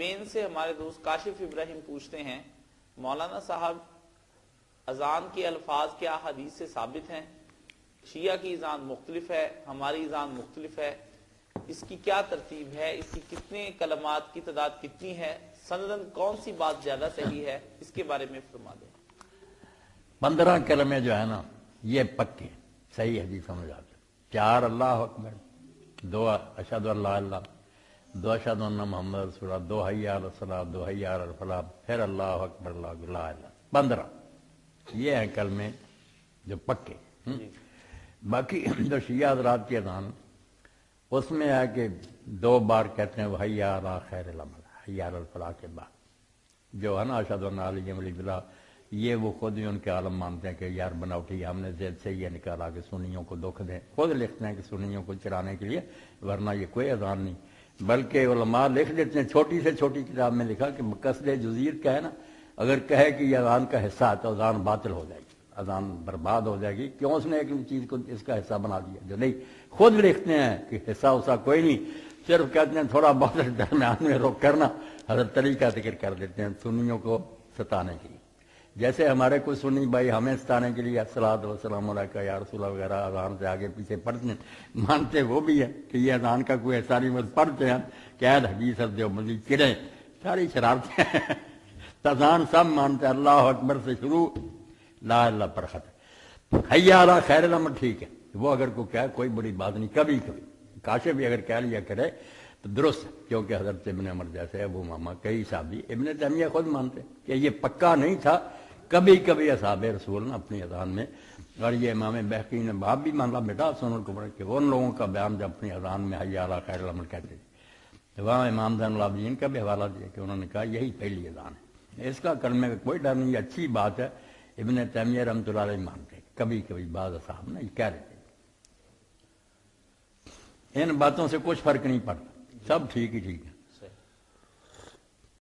Spain سے ہمارے دوست کاشف ابراہیم پوچھتے ہیں مولانا صاحب اذان کے الفاظ کیا حدیث سے ثابت ہیں؟ شیعہ کی اذان مختلف ہے، ہماری اذان مختلف ہے، اس کی کیا ترتیب ہے؟ اس کی کتنے کلمات کی تعداد کتنی ہے؟ سندن کون سی بات زیادہ صحیح ہے؟ اس کے بارے میں فرما دیں۔ 15 کلمے جو ہے نا یہ پکے صحیح حدیث سمجھ آتے، 4 اللہ اکبر، 2 اشہد ان لا الہ، 2 اشہد ان محمد رسول اللہ، 2 حی علی الصلاۃ، 2 حی علی الفلاح، پھر اللہ اکبر اللہ لا الہ، 15 یہ ہیں کلمے جو پکے۔ باقی جو شیعہ حضرات کی اذان اس میں ہے کہ 2 بار کہتے ہیں وہ حی علی خیر العمل، حی علی الفلاح کے بعد جو ہے نا اشہد ان علی ولی اللہ، یہ وہ خود ہی ان کے عالم مانتے ہیں کہ یار بناوٹی ہم نے ذہن سے یہ نکالا کہ سنیوں کو دکھ دیں، خود لکھتے ہیں کہ سنیوں کو چرانے کے لیے، ورنہ یہ کوئی اذان نہیں، بلکہ علماء لکھ دیتے ہیں چھوٹی سے چھوٹی کتاب میں لکھا کہ قصد جزیر کا ہے نا، اگر کہے کہ یہ اذان کا حصہ ہے تو اذان باطل ہو جائے گی، اذان برباد ہو جائے گی، کیوں اس نے ایک چیز کو اس کا حصہ بنا دیا جو نہیں، خود لکھتے ہیں کہ حصہ اسا کوئی نہیں، صرف کہتے ہیں تھوڑا بہت درمیان میں روک کرنا، حضرت علی کا ذکر کر دیتے ہیں سنیوں کو ستانے کے لیے، جیسے ہمارے کوئی سنی بھائی ہمیں ستانے کے لیے الصلاۃ والسلام علیکہ یا رسول اللہ وغیرہ اذان سے آگے پیچھے پڑھتے ہیں، مانتے وہ بھی ہے کہ یہ اذان کا کوئی حصہ نہیں، بس پڑھتے ہیں قید حدیث دیوبندی چڑے ساری شرارتیں اذان سب مانتے ہیں، اللہ اکبر سے شروع لا الہ پر ختم، حی علی خیر العمل ٹھیک ہے، وہ اگر کوئی کہے کوئی بڑی بات نہیں، کبھی کبھی کاشف بھی اگر کہہ لیا کرے تو درست، کیونکہ حضرت ابن عمر جیسے ابو ماما کئی صحابی، ابن تیمیہ خود مانتے کہ یہ پکا نہیں تھا، کبھی کبھی اصحاب رسول نے اپنی اذان میں، اور یہ امام بہقی نے باب بھی مان لا بیٹا سنن کو پڑھ کہ ان لوگوں کا بیان جب اپنی اذان میں حی علی خیر العمل کہتے تھے، وہاں امام زین العابدین کا بھی حوالہ دیا کہ انہوں نے کہا یہی پہلی اذان ہے، اس کا کلمے کا کوئی ڈر نہیں، اچھی بات ہے، ابن تیمیہ رحمۃ اللہ علیہ مانتے کبھی کبھی بعض اصحاب نے کہہ رہے تھے، ان باتوں سے کچھ فرق نہیں پڑتا، سب ٹھیک ہی ٹھیک ہے۔